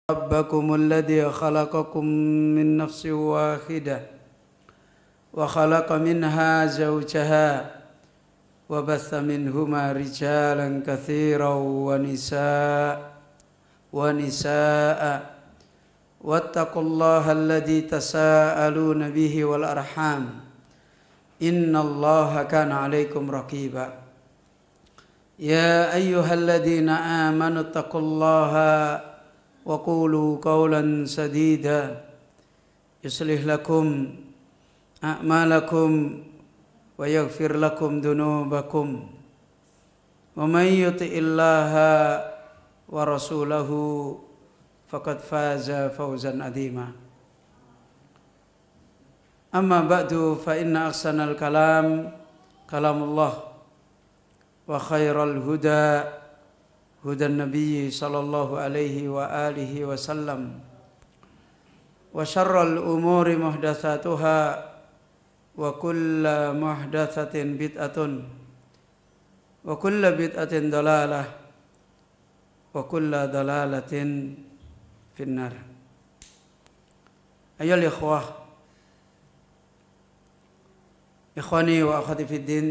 ربكم الذي خلقكم من نفس واحدة وخلق منها زوجها وبث منهما رجالا كثيرا ونساء واتقوا الله الذي تساءلون به والأرحام إن الله كان عليكم رقيبا يا أيها الذين آمنوا اتقوا الله وقولوا قولا سديدا يصلح لكم أعمالكم ويغفر لكم ذنوبكم ومن يطع الله ورسوله فقد فاز فوزا عظيما أما بعد فإن أحسن الكلام كلام الله وخير الهدى هدى النبي صلى الله عليه وآله وسلم وشر الأمور محدثاتها وكل محدثة بدعة وكل بدعة ضلالة وكل ضلالة في النار. أيها الإخوة إخواني وأخواتي في الدين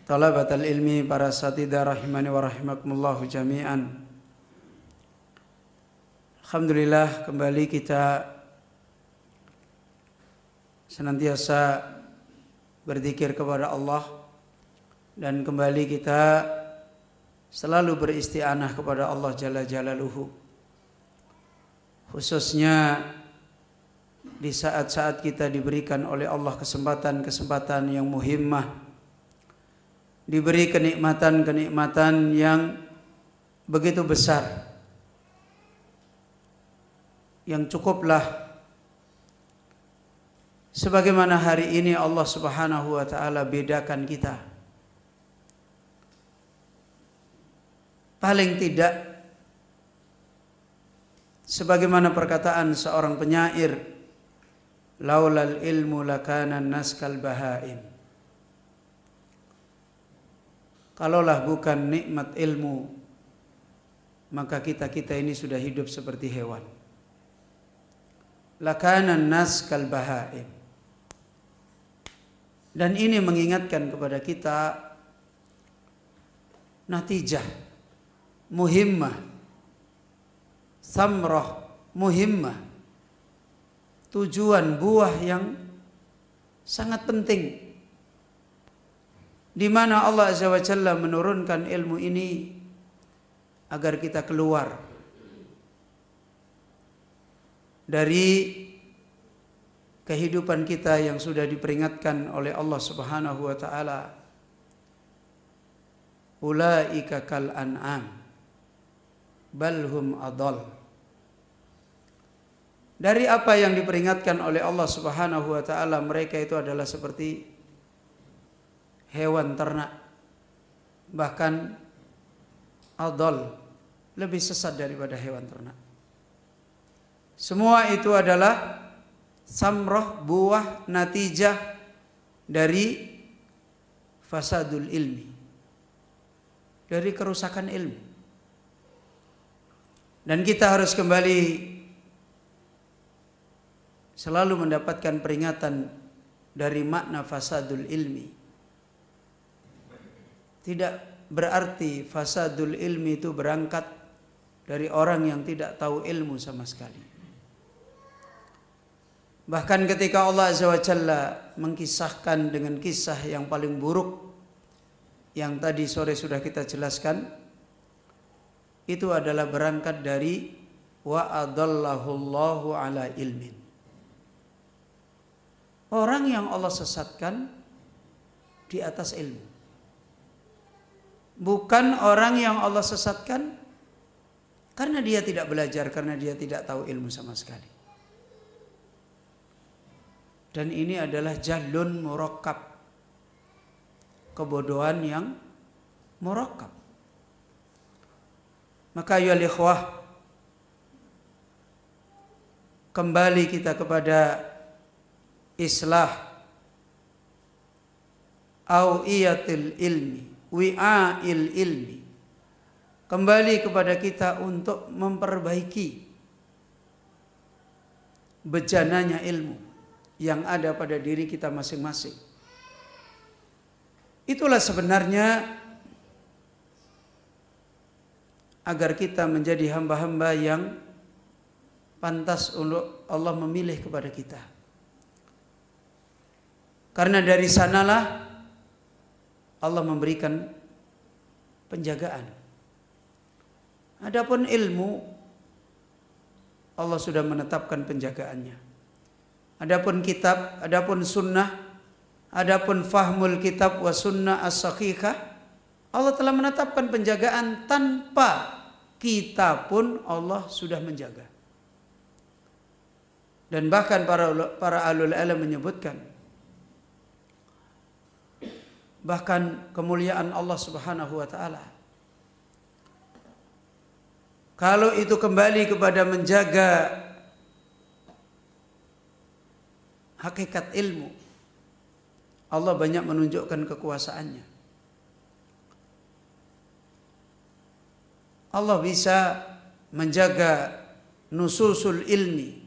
Talabatul ilmi, para satidah rahimani wa rahimakumullah jami'an. Alhamdulillah, kembali kita senantiasa berzikir kepada Allah dan kembali kita selalu beristi'anah kepada Allah Jalla Jalaluhu, khususnya di saat-saat kita diberikan oleh Allah kesempatan-kesempatan yang muhimmah, diberi kenikmatan-kenikmatan yang begitu besar, yang cukuplah sebagaimana hari ini Allah Subhanahu wa taala bedakan kita. Paling tidak sebagaimana perkataan seorang penyair, laulal ilmu lakana naskal bahaim. Kalaulah bukan nikmat ilmu, maka kita ini sudah hidup seperti hewan. Lakanan nas kal bahaim. Dan ini mengingatkan kepada kita natijah muhimmah, samrah muhimmah, tujuan buah yang sangat penting, di mana Allah Azza wa Jalla menurunkan ilmu ini agar kita keluar dari kehidupan kita yang sudah diperingatkan oleh Allah Subhanahu wa taala. Ulaika kal an'am bal hum adall. Dari apa yang diperingatkan oleh Allah Subhanahu wa taala, mereka itu adalah seperti hewan ternak, bahkan adol, lebih sesat daripada hewan ternak. Semua itu adalah samroh, buah, natijah dari fasadul ilmi, dari kerusakan ilmu. Dan kita harus kembali selalu mendapatkan peringatan dari makna fasadul ilmi. Tidak berarti fasadul ilmi itu berangkat dari orang yang tidak tahu ilmu sama sekali. Bahkan ketika Allah Azza wa Jalla mengkisahkan dengan kisah yang paling buruk yang tadi sore sudah kita jelaskan, itu adalah berangkat dari wa adallahullahu ala ilmin. Orang yang Allah sesatkan di atas ilmu. Bukan orang yang Allah sesatkan karena dia tidak belajar, karena dia tidak tahu ilmu sama sekali. Dan ini adalah jahlun murakkab, kebodohan yang murakkab. Maka ya ikhwah, kembali kita kepada islah awiyatil ilmi, wi'ail ilmi, kembali kepada kita untuk memperbaiki bejananya ilmu yang ada pada diri kita masing-masing. Itulah sebenarnya agar kita menjadi hamba-hamba yang pantas untuk Allah memilih kepada kita. Karena dari sanalah Allah memberikan penjagaan. Adapun ilmu, Allah sudah menetapkan penjagaannya. Adapun kitab, adapun sunnah, adapun fahmul kitab wa sunnah as-sahihah, Allah telah menetapkan penjagaan tanpa kita pun Allah sudah menjaga. Dan bahkan para ahlul ilm menyebutkan, bahkan kemuliaan Allah Subhanahu wa taala, kalau itu kembali kepada menjaga hakikat ilmu, Allah banyak menunjukkan kekuasaannya. Allah bisa menjaga nususul ilmi,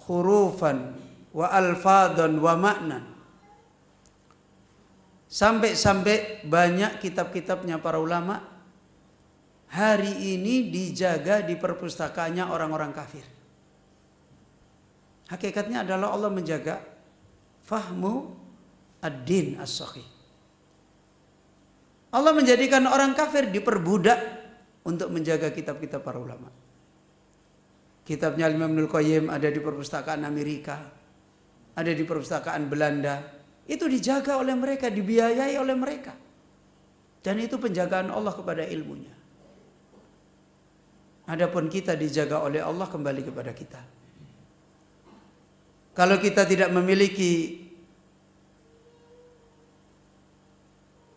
hurufan wa alfadan wa maknan. Sampai-sampai banyak kitab-kitabnya para ulama hari ini dijaga di perpustakaannya orang-orang kafir. Hakikatnya adalah Allah menjaga fahmu ad-din as-sahih. Allah menjadikan orang kafir diperbudak untuk menjaga kitab-kitab para ulama. Kitabnya Imam Ibnul Qayyim ada di perpustakaan Amerika, ada di perpustakaan Belanda. Itu dijaga oleh mereka, dibiayai oleh mereka. Dan itu penjagaan Allah kepada ilmunya. Adapun kita dijaga oleh Allah kembali kepada kita. Kalau kita tidak memiliki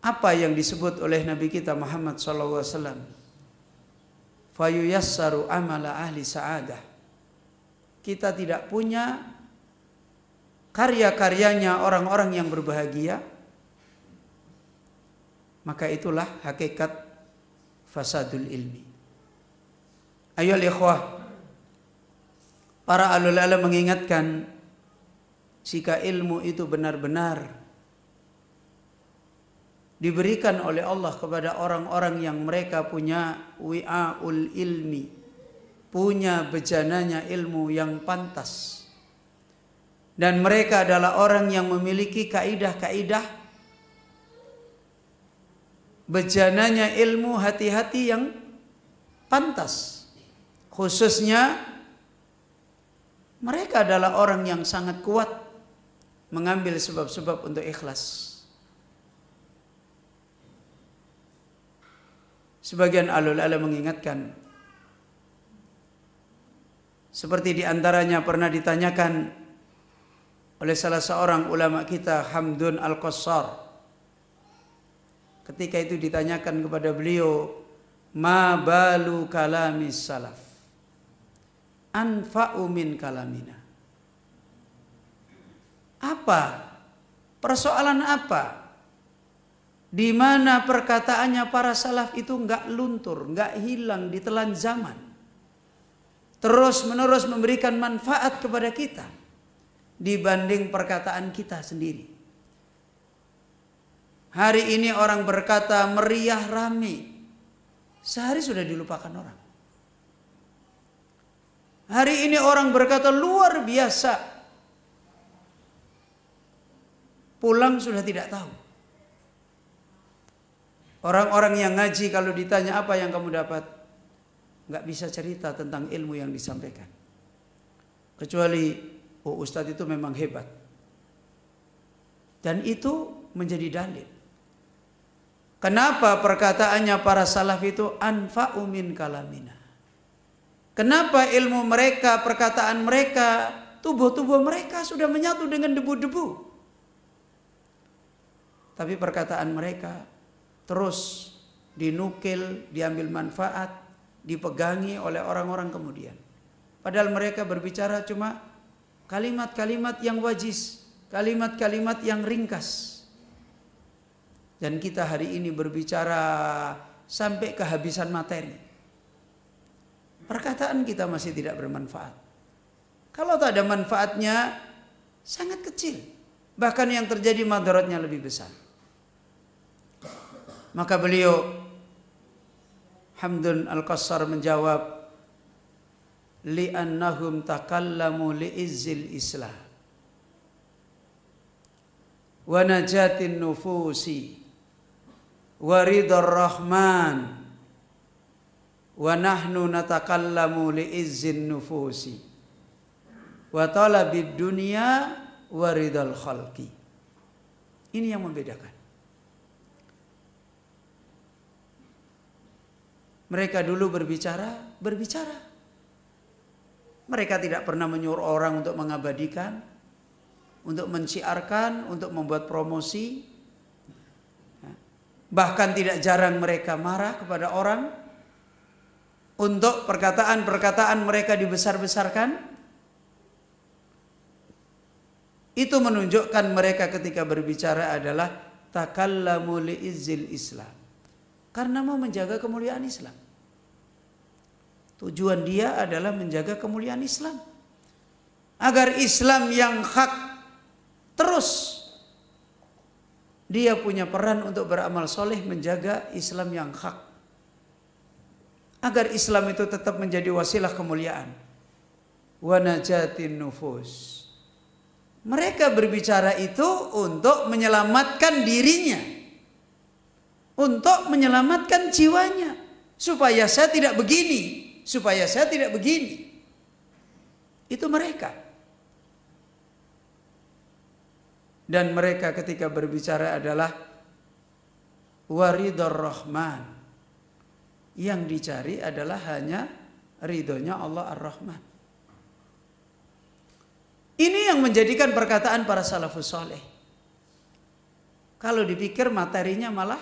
apa yang disebut oleh Nabi kita Muhammad SAW, fayuyassaru amala ahli sa'adah, kita tidak punya karya-karyanya orang-orang yang berbahagia, maka itulah hakikat fasadul ilmi. Ayolah ikhwah, para ahlul ilm mengingatkan, jika ilmu itu benar-benar diberikan oleh Allah kepada orang-orang yang mereka punya wi'aul ilmi, punya bejananya ilmu yang pantas, dan mereka adalah orang yang memiliki kaidah-kaidah bejananya ilmu hati-hati yang pantas. Khususnya mereka adalah orang yang sangat kuat mengambil sebab-sebab untuk ikhlas. Sebagian ahlul ilm mengingatkan, seperti diantaranya pernah ditanyakan oleh salah seorang ulama kita, Hamdun Al-Qassar. Ketika itu ditanyakan kepada beliau, ma balu kalamis salaf anfa'u min kalamina. Apa? Persoalan apa? Di mana perkataannya para salaf itu enggak luntur, enggak hilang ditelan zaman. Terus menerus memberikan manfaat kepada kita dibanding perkataan kita sendiri. Hari ini orang berkata meriah rame, sehari sudah dilupakan orang. Hari ini orang berkata luar biasa, pulang sudah tidak tahu. Orang-orang yang ngaji kalau ditanya apa yang kamu dapat, nggak bisa cerita tentang ilmu yang disampaikan. Kecuali, oh ustadz itu memang hebat. Dan itu menjadi dalil. Kenapa perkataannya para salaf itu anfa'u min kalamina? Kenapa ilmu mereka, perkataan mereka, tubuh-tubuh mereka sudah menyatu dengan debu-debu. Tapi perkataan mereka terus dinukil, diambil manfaat, dipegangi oleh orang-orang kemudian. Padahal mereka berbicara cuma kalimat-kalimat yang wajiz, kalimat-kalimat yang ringkas. Dan kita hari ini berbicara sampai kehabisan materi. Perkataan kita masih tidak bermanfaat. Kalau tak ada manfaatnya sangat kecil. Bahkan yang terjadi madaratnya lebih besar. Maka beliau Hamdun Al-Qassar menjawab, li'annahum takallamu li'izzil Islam wa najatin nufusi wa ridar rahman wa nahnu natakallamu li'izzin nufusi wa talabid dunya wa ridal khalqi. Ini yang membedakan. Mereka dulu berbicara. Mereka tidak pernah menyuruh orang untuk mengabadikan, untuk menciarkan, untuk membuat promosi. Bahkan tidak jarang mereka marah kepada orang untuk perkataan-perkataan mereka dibesar-besarkan. Itu menunjukkan mereka ketika berbicara adalah takallamu li'izzil Islam. Karena mau menjaga kemuliaan Islam. Tujuan dia adalah menjaga kemuliaan Islam. Agar Islam yang hak terus. Dia punya peran untuk beramal soleh menjaga Islam yang hak. Agar Islam itu tetap menjadi wasilah kemuliaan. Wa najatin nufus. Mereka berbicara itu untuk menyelamatkan dirinya. Untuk menyelamatkan jiwanya. Supaya saya tidak begini. Supaya saya tidak begini. Itu mereka. Dan mereka ketika berbicara adalah waridar rahman. Yang dicari adalah hanya ridhonya Allah ar-Rahman. Ini yang menjadikan perkataan para salafus saleh. Kalau dipikir materinya malah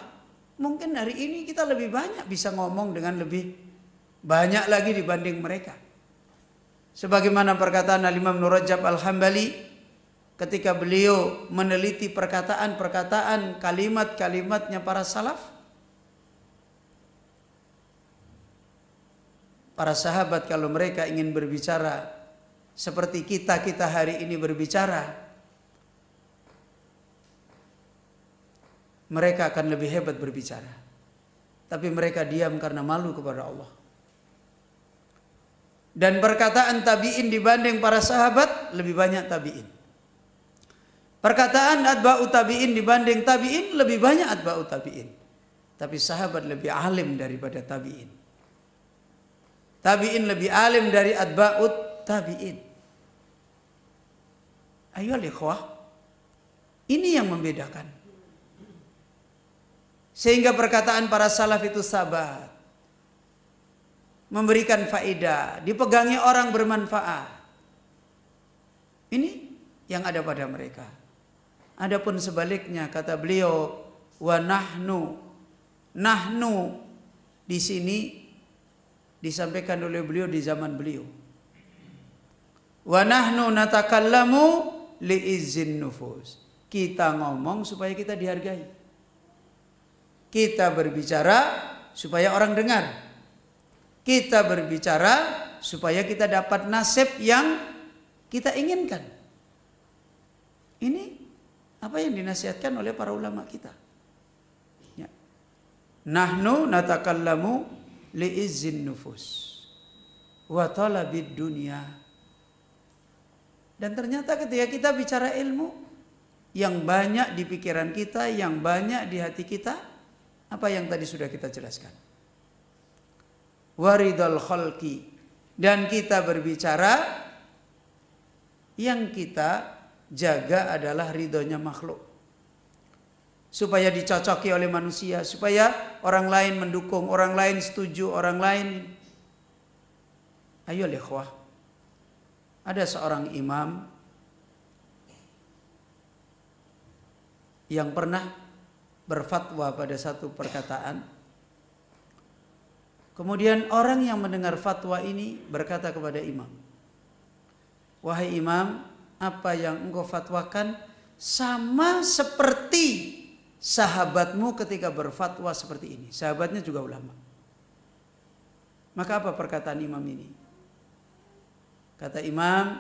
mungkin hari ini kita lebih banyak bisa ngomong dengan lebih banyak lagi dibanding mereka. Sebagaimana perkataan Al-Imam Nur Rajab Al-Hambali ketika beliau meneliti perkataan-perkataan kalimat-kalimatnya para salaf. Para sahabat kalau mereka ingin berbicara seperti kita hari ini berbicara, mereka akan lebih hebat berbicara. Tapi mereka diam karena malu kepada Allah. Dan perkataan tabi'in dibanding para sahabat lebih banyak tabi'in. Perkataan atba'u tabi'in dibanding tabi'in lebih banyak atba'u tabi'in. Tapi sahabat lebih alim daripada tabi'in. Tabi'in lebih alim dari atba'u tabi'in. Ayo ikhwah, ini yang membedakan. Sehingga perkataan para salaf itu sabat, memberikan faedah, dipegangi orang bermanfaat. Ini yang ada pada mereka. Adapun sebaliknya kata beliau, wa nahnu di sini disampaikan oleh beliau di zaman beliau. Wa nahnu natakallamu li'izzin nufus. Kita ngomong supaya kita dihargai. Kita berbicara supaya orang dengar. Kita berbicara supaya kita dapat nasib yang kita inginkan. Ini apa yang dinasihatkan oleh para ulama kita. Ya. Nahnu natakallamu li'izzin nufus wa talabid dunya. Dan ternyata ketika kita bicara ilmu yang banyak di pikiran kita, yang banyak di hati kita, apa yang tadi sudah kita jelaskan. Waridal khalqi, dan kita berbicara yang kita jaga adalah ridhonya makhluk, supaya dicocoki oleh manusia, supaya orang lain mendukung, orang lain setuju, orang lain. Ayo ikhwah, ada seorang imam yang pernah berfatwa pada satu perkataan. Kemudian orang yang mendengar fatwa ini berkata kepada imam, "Wahai imam, apa yang engkau fatwakan sama seperti sahabatmu ketika berfatwa seperti ini. Sahabatnya juga ulama. Maka apa perkataan imam ini? Kata imam,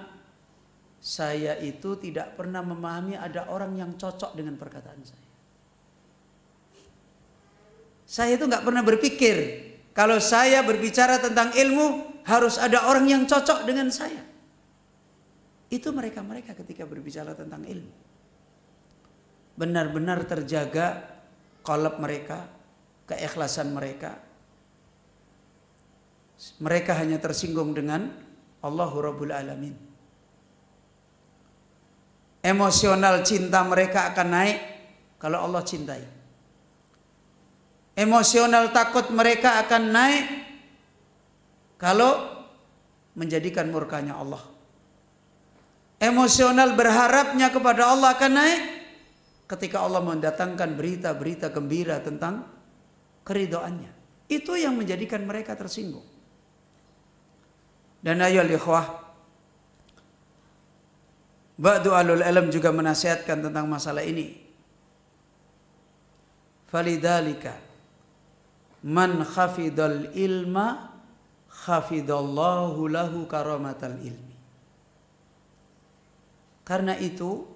saya itu tidak pernah memahami ada orang yang cocok dengan perkataan saya. Saya itu nggak pernah berpikir kalau saya berbicara tentang ilmu harus ada orang yang cocok dengan saya. Itu mereka-mereka ketika berbicara tentang ilmu. Benar-benar terjaga qalb mereka, keikhlasan mereka. Mereka hanya tersinggung dengan Allahu Rabbul Alamin. Emosional cinta mereka akan naik kalau Allah cintai. Emosional takut mereka akan naik kalau menjadikan murkanya Allah. Emosional berharapnya kepada Allah akan naik ketika Allah mendatangkan berita-berita gembira tentang keridhaannya. Itu yang menjadikan mereka tersinggung. Dan ayolah ikhwah, ba'du alul ilm juga menasihatkan tentang masalah ini. Falidhalika man khafidal ilma khafidallahu lahu karamatal ilmi. Karena itu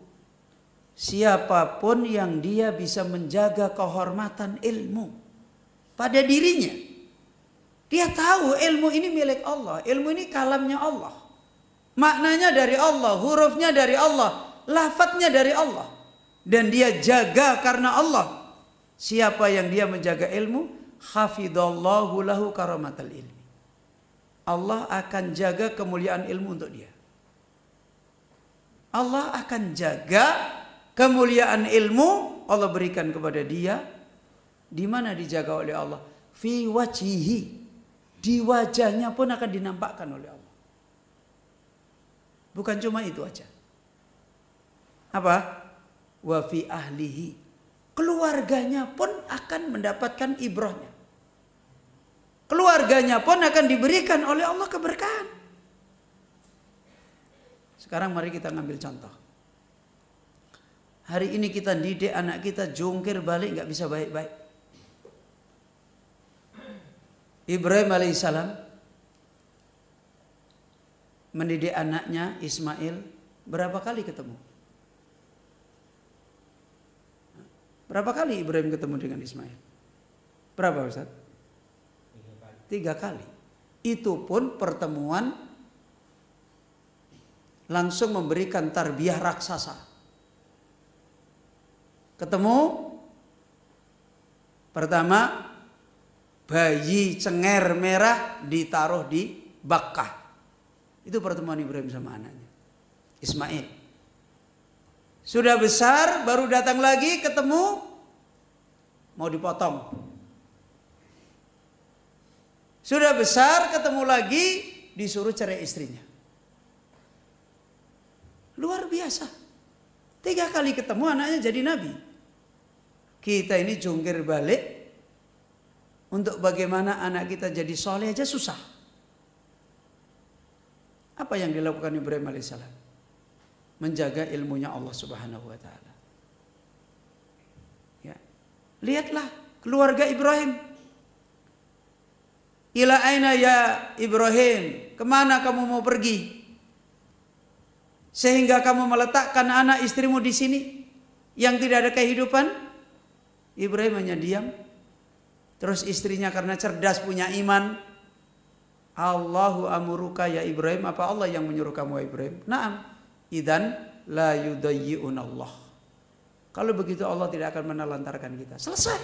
siapapun yang dia bisa menjaga kehormatan ilmu pada dirinya, dia tahu ilmu ini milik Allah, ilmu ini kalamnya Allah, maknanya dari Allah, hurufnya dari Allah, lafadznya dari Allah, dan dia jaga karena Allah. Siapa yang dia menjaga ilmu, khafidallahu lahu karamatal ilmi, Allah akan jaga kemuliaan ilmu untuk dia. Allah akan jaga kemuliaan ilmu, Allah berikan kepada dia. Di mana dijaga oleh Allah? Fi wajhihi, di wajahnya pun akan dinampakkan oleh Allah. Bukan cuma itu aja. Apa? Wa fi ahlihi, keluarganya pun akan mendapatkan ibrahnya. Keluarganya pun akan diberikan oleh Allah keberkahan. Sekarang mari kita ngambil contoh. Hari ini kita didik anak kita jungkir balik nggak bisa baik-baik. Ibrahim alaihissalam mendidik anaknya Ismail berapa kali ketemu? Berapa kali Ibrahim ketemu dengan Ismail? Berapa Ustaz? 3 kali. Itu pun pertemuan langsung memberikan tarbiyah raksasa. Ketemu pertama, bayi cenger merah ditaruh di Bakkah. Itu pertemuan Ibrahim sama anaknya Ismail. Sudah besar baru datang lagi ketemu mau dipotong. Sudah besar ketemu lagi disuruh cerai istrinya. Luar biasa. 3 kali ketemu anaknya jadi nabi. Kita ini jungkir balik untuk bagaimana anak kita jadi soleh aja susah. Apa yang dilakukan Ibrahim alaihissalam? Menjaga ilmunya Allah subhanahu wa ta'ala. Ya. Lihatlah keluarga Ibrahim. Ila aina ya Ibrahim, kemana kamu mau pergi? Sehingga kamu meletakkan anak istrimu di sini yang tidak ada kehidupan. Ibrahim hanya diam. Terus istrinya karena cerdas punya iman, Allahu amuruka ya Ibrahim, apa Allah yang menyuruh kamu Ibrahim? Naam, idan la yudayyi'un Allah. Kalau begitu Allah tidak akan menelantarkan kita. Selesai.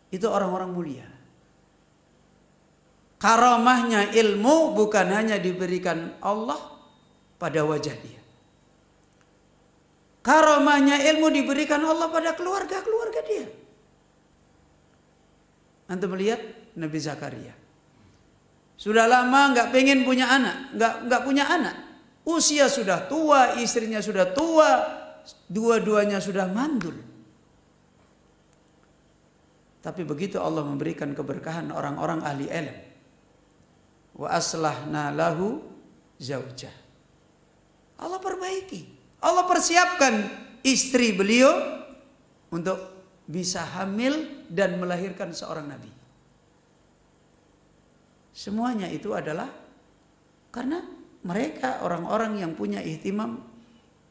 Itu orang-orang mulia. Karamahnya ilmu bukan hanya diberikan Allah pada wajah dia. Karamahnya ilmu diberikan Allah pada keluarga-keluarga dia. Antum melihat Nabi Zakaria. Sudah lama nggak pengen punya anak, nggak punya anak. Usia sudah tua, istrinya sudah tua, dua-duanya sudah mandul. Tapi begitu Allah memberikan keberkahan orang-orang ahli ilmu. Wa aslahna lahu zaujah. Allah perbaiki. Allah persiapkan istri beliau untuk bisa hamil dan melahirkan seorang nabi. Semuanya itu adalah karena mereka orang-orang yang punya ihtimam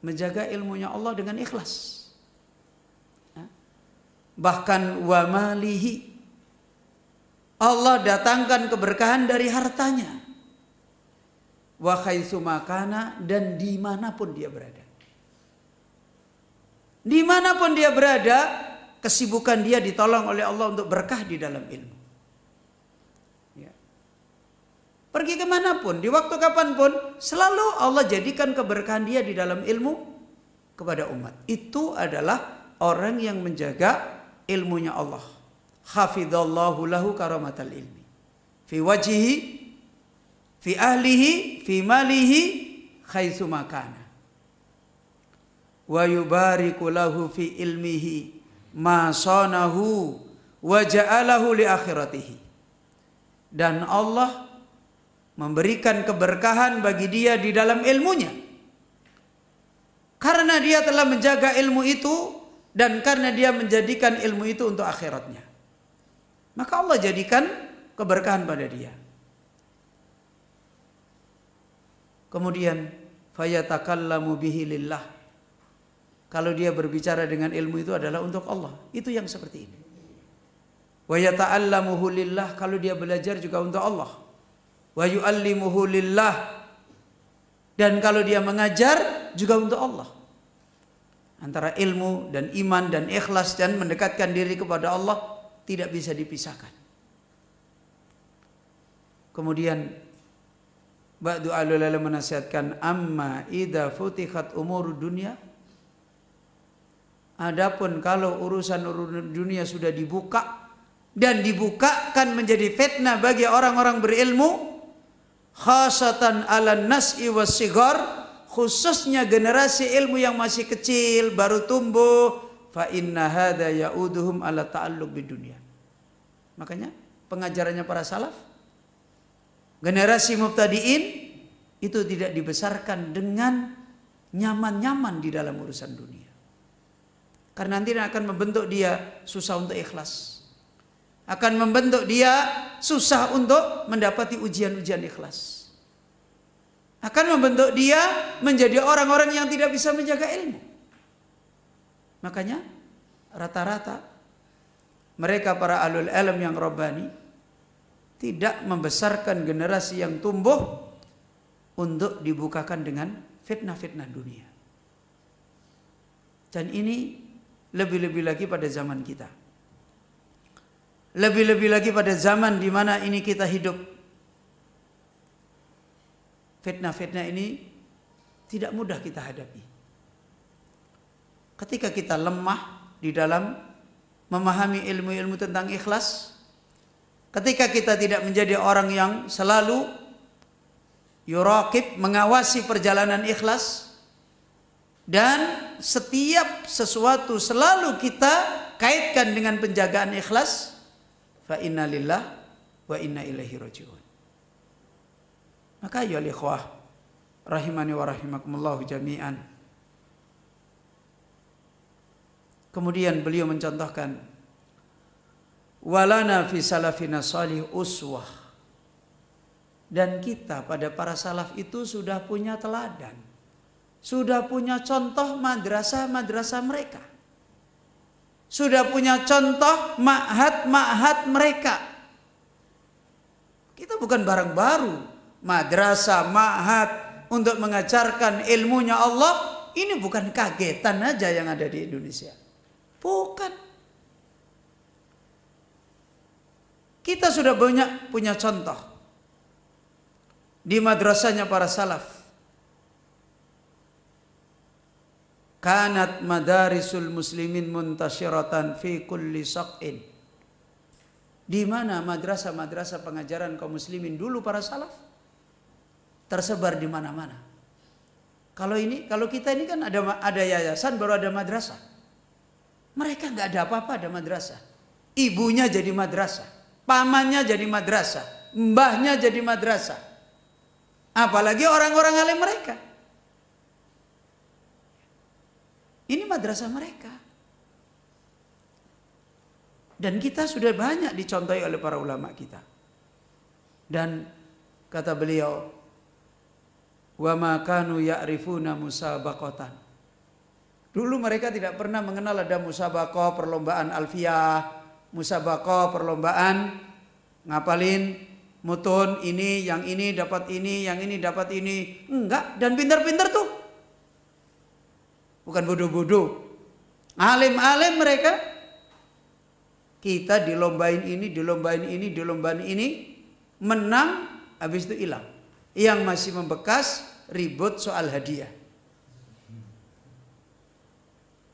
menjaga ilmunya Allah dengan ikhlas. Bahkan wa malihi, Allah datangkan keberkahan dari hartanya. Wa haitsu makana, dan dimanapun dia berada. Dimanapun dia berada, kesibukan dia ditolong oleh Allah untuk berkah di dalam ilmu. Ya. Pergi kemanapun, di waktu kapanpun, selalu Allah jadikan keberkahan dia di dalam ilmu kepada umat. Itu adalah orang yang menjaga ilmunya Allah. Hafidhallahu lahu karamatal ilmi. Fi wajhihi, fi ahlihi, fi malihi, haitsu makana. Wa yubariku lahu fi ilmihi ma sanahu wa ja'alahu li akhiratihi. Dan Allah memberikan keberkahan bagi dia di dalam ilmunya. Karena dia telah menjaga ilmu itu dan karena dia menjadikan ilmu itu untuk akhiratnya. Maka Allah jadikan keberkahan pada dia. Kemudian fayatakallamu bihi lillah. Kalau dia berbicara dengan ilmu itu adalah untuk Allah. Itu yang seperti ini. Wa yata'allamuhu lillah, kalau dia belajar juga untuk Allah. Wa yu'allimuhu lillah, dan kalau dia mengajar juga untuk Allah. Antara ilmu dan iman dan ikhlas dan mendekatkan diri kepada Allah tidak bisa dipisahkan. Kemudian ba'du alul menasihatkan amma idza futihat umur dunia. Adapun kalau urusan dunia sudah dibuka dan dibukakan menjadi fitnah bagi orang-orang berilmu, khasatan ala nas'i was-sighar, khususnya generasi ilmu yang masih kecil baru tumbuh, fa inna hadza ya'uduhum ala ta'alluq bidunya. Makanya pengajarannya para salaf, generasi mubtadiin itu tidak dibesarkan dengan nyaman-nyaman di dalam urusan dunia. Karena nanti akan membentuk dia susah untuk ikhlas. Akan membentuk dia susah untuk mendapati ujian-ujian ikhlas. Akan membentuk dia menjadi orang-orang yang tidak bisa menjaga ilmu. Makanya rata-rata mereka para ahlul ilm yang rabbani tidak membesarkan generasi yang tumbuh untuk dibukakan dengan fitnah-fitnah dunia. Dan ini lebih-lebih lagi pada zaman kita. Lebih-lebih lagi pada zaman di mana ini kita hidup. Fitnah-fitnah ini tidak mudah kita hadapi. Ketika kita lemah di dalam memahami ilmu-ilmu tentang ikhlas, ketika kita tidak menjadi orang yang selalu yuraqib, mengawasi perjalanan ikhlas, dan setiap sesuatu selalu kita kaitkan dengan penjagaan ikhlas, fa inna lillah wa inna ilaihi raji'un. Maka ya ikhwah rahimani wa rahimakumullah jami'an. Kemudian beliau mencontohkan, walana fi salafina salih uswah, dan kita pada para salaf itu sudah punya teladan, sudah punya contoh madrasah-madrasah mereka, sudah punya contoh ma'had-ma'had mereka. Kita bukan barang baru, madrasah, ma'had untuk mengajarkan ilmunya Allah. Ini bukan kagetan aja yang ada di Indonesia. Bukan. Kita sudah banyak punya contoh di madrasahnya para salaf. Kanat madarisul muslimin muntasyiratan fi kulli saqin. Di mana madrasah-madrasah pengajaran kaum muslimin dulu para salaf tersebar di mana-mana. Kalau kita ini kan ada yayasan baru ada madrasah. Mereka nggak ada apa-apa ada madrasah. Ibunya jadi madrasah, pamannya jadi madrasah, mbahnya jadi madrasah. Apalagi orang-orang alim mereka. Ini madrasah mereka. Dan kita sudah banyak dicontohi oleh para ulama kita. Dan kata beliau, wa ma kanu ya'rifuna musabaqatan. Dulu mereka tidak pernah mengenal ada musabaqah, perlombaan alfiyah, musabaqah, perlombaan ngapalin mutun ini, yang ini dapat ini, yang ini dapat ini. Enggak, dan pintar-pintar tuh. Bukan bodoh-bodoh. Alim-alim mereka. Kita dilombain ini, dilombain ini, dilombain ini, menang, habis itu hilang. Yang masih membekas ribut soal hadiah.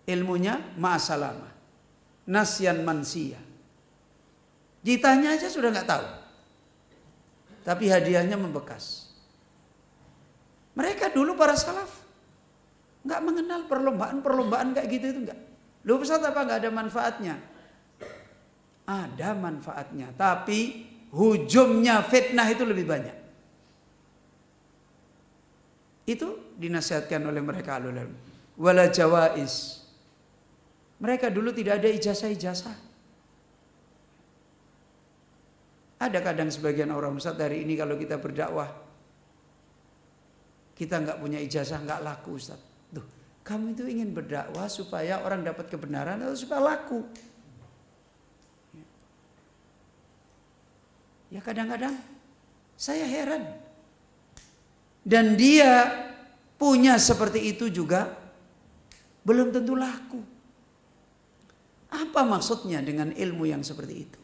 Ilmunya ma'asalamah, nasyan mansiyah. Ditanya aja sudah nggak tahu. Tapi hadiahnya membekas. Mereka dulu para salaf nggak mengenal perlombaan kayak gitu itu nggak. Lu Ustaz apa nggak ada manfaatnya? Ada manfaatnya, tapi hujumnya fitnah itu lebih banyak. Itu dinasihatkan oleh mereka ulama. Wala jawais. Mereka dulu tidak ada ijazah-ijazah. Ada kadang sebagian orang, Ustaz, dari ini kalau kita berdakwah kita nggak punya ijazah, nggak laku, Ustaz. Tuh, kamu itu ingin berdakwah supaya orang dapat kebenaran atau supaya laku? Ya kadang-kadang saya heran. Dan dia punya seperti itu juga belum tentu laku. Apa maksudnya dengan ilmu yang seperti itu?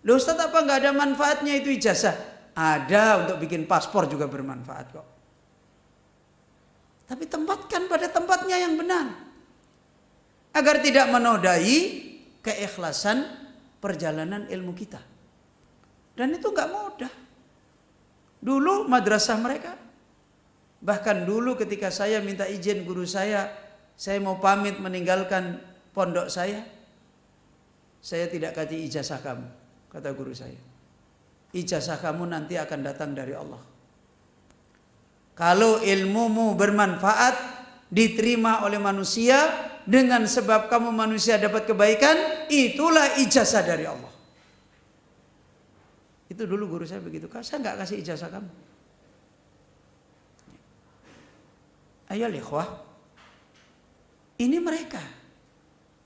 Loh Ustaz, apa nggak ada manfaatnya itu ijazah? Ada, untuk bikin paspor juga bermanfaat kok. Tapi tempatkan pada tempatnya yang benar. Agar tidak menodai keikhlasan perjalanan ilmu kita. Dan itu nggak mudah. Dulu madrasah mereka, bahkan dulu ketika saya minta izin guru saya mau pamit meninggalkan pondok saya tidak kasih ijazah kamu, kata guru saya. Ijazah kamu nanti akan datang dari Allah. Kalau ilmumu bermanfaat, diterima oleh manusia, dengan sebab kamu manusia dapat kebaikan, itulah ijazah dari Allah. Itu dulu guru saya begitu. Saya nggak kasih ijazah kamu. Ayo ikhwah, ini mereka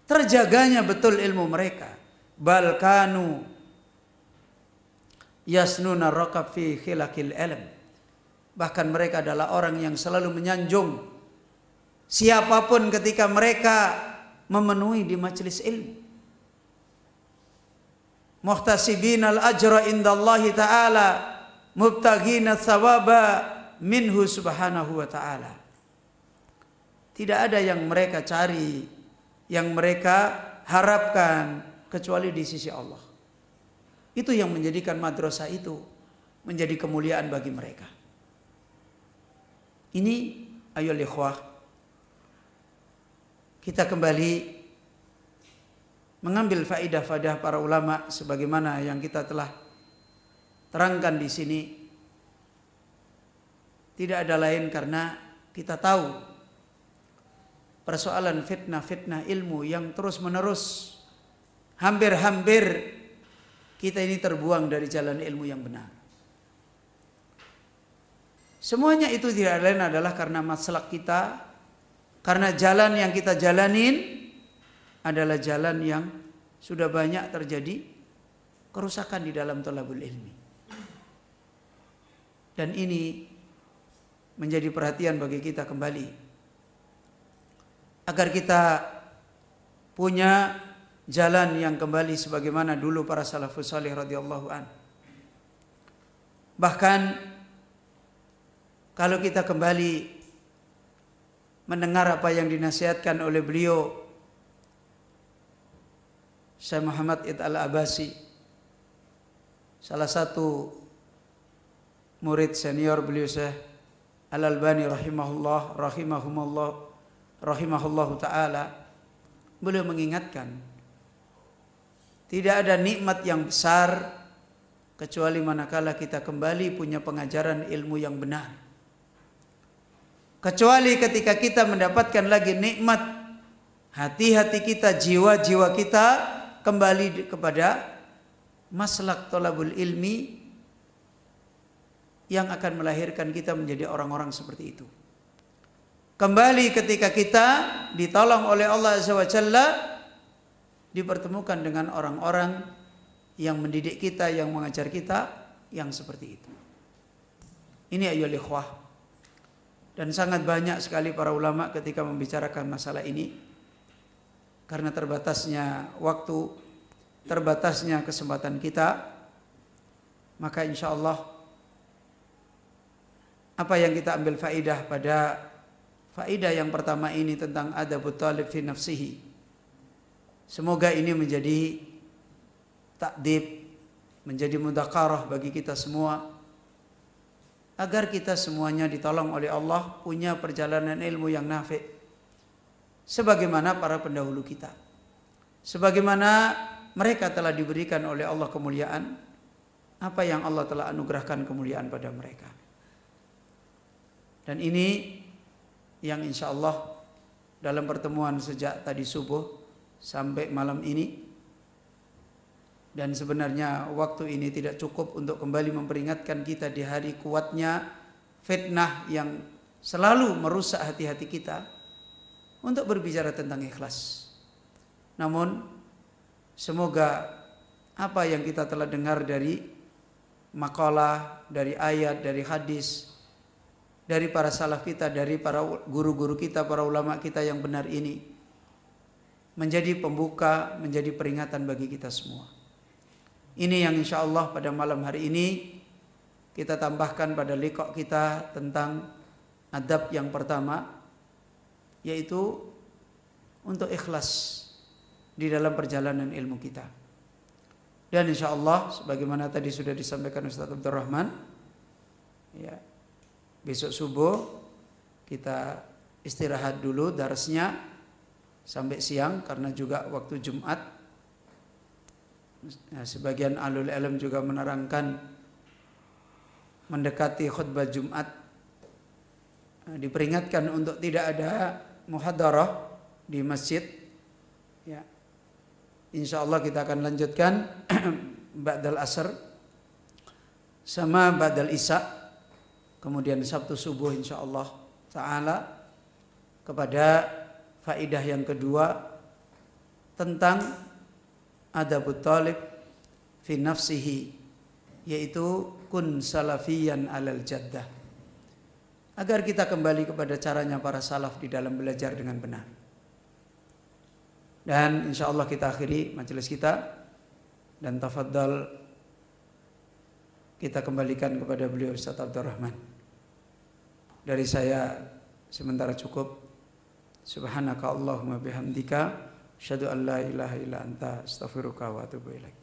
terjaganya betul ilmu mereka. Balkanu yasnuna raqab fi khilaqil ilm. Bahkan mereka adalah orang yang selalu menyanjung siapapun ketika mereka memenuhi di majelis ilmu. Muhtasibina al-ajra indallahi ta'ala, mubtaghina thawaba minhu subhanahu wa ta'ala. Tidak ada yang mereka cari, yang mereka harapkan kecuali di sisi Allah. Itu yang menjadikan madrasah itu menjadi kemuliaan bagi mereka. Ini ayo ikhwah, kita kembali mengambil faidah-faidah para ulama sebagaimana yang kita telah terangkan di sini. Tidak ada lain karena kita tahu persoalan fitnah-fitnah ilmu yang terus-menerus, hampir-hampir kita ini terbuang dari jalan ilmu yang benar. Semuanya itu tidak lain adalah karena maslak kita, karena jalan yang kita jalanin adalah jalan yang sudah banyak terjadi kerusakan di dalam thalabul ilmi. Dan ini menjadi perhatian bagi kita kembali, agar kita punya jalan yang kembali sebagaimana dulu para salafus salih radhiyallahu an. Bahkan kalau kita kembali mendengar apa yang dinasihatkan oleh beliau Syekh Muhammad Id Al-Abasi, salah satu murid senior beliau Syekh Al-Albani rahimahullah ta'ala, beliau mengingatkan tidak ada nikmat yang besar kecuali manakala kita kembali punya pengajaran ilmu yang benar. Kecuali ketika kita mendapatkan lagi nikmat hati-hati kita, jiwa-jiwa kita kembali kepada maslak thalabul ilmi yang akan melahirkan kita menjadi orang-orang seperti itu. Kembali ketika kita ditolong oleh Allah Azza wa Jalla, dipertemukan dengan orang-orang yang mendidik kita, yang mengajar kita, yang seperti itu. Ini ayyuhal ikhwah. Dan sangat banyak sekali para ulama ketika membicarakan masalah ini. Karena terbatasnya waktu, terbatasnya kesempatan kita, maka insya Allah apa yang kita ambil faidah pada faidah yang pertama ini tentang adabut talib fi nafsihi. Semoga ini menjadi takdib, menjadi mudzakarah bagi kita semua, agar kita semuanya ditolong oleh Allah punya perjalanan ilmu yang nafi', sebagaimana para pendahulu kita, sebagaimana mereka telah diberikan oleh Allah kemuliaan, apa yang Allah telah anugerahkan kemuliaan pada mereka. Dan ini yang insya Allah dalam pertemuan sejak tadi subuh sampai malam ini, dan sebenarnya waktu ini tidak cukup untuk kembali memperingatkan kita di hari kuatnya fitnah yang selalu merusak hati-hati kita, untuk berbicara tentang ikhlas. Namun semoga apa yang kita telah dengar dari makalah, dari ayat, dari hadis, dari para salaf kita, dari para guru-guru kita, para ulama kita yang benar ini, menjadi pembuka, menjadi peringatan bagi kita semua. Ini yang insya Allah pada malam hari ini kita tambahkan pada liqa kita tentang adab yang pertama, yaitu untuk ikhlas di dalam perjalanan ilmu kita. Dan insya Allah sebagaimana tadi sudah disampaikan Ustaz Abdul Rahman, ya, besok subuh kita istirahat dulu darsnya sampai siang karena juga waktu Jumat. Nah, sebagian ahlul ilm juga menerangkan mendekati khutbah Jumat, diperingatkan untuk tidak ada muhadarah di masjid. Ya, insya Allah kita akan lanjutkan ba'dal asr sama ba'dal isya, kemudian Sabtu subuh insya Allah ta'ala kepada faidah yang kedua tentang adabut talib fi nafsihi, yaitu kun salafiyan alal jaddah, agar kita kembali kepada caranya para salaf di dalam belajar dengan benar. Dan insya Allah kita akhiri majelis kita, dan tafadhal kita kembalikan kepada beliau Ustaz Abdul Rahman. Dari saya sementara cukup. Subhanaka Allahumma bihamdika asyhadu an la ilaha illa anta astaghfiruka wa atubu ilaik.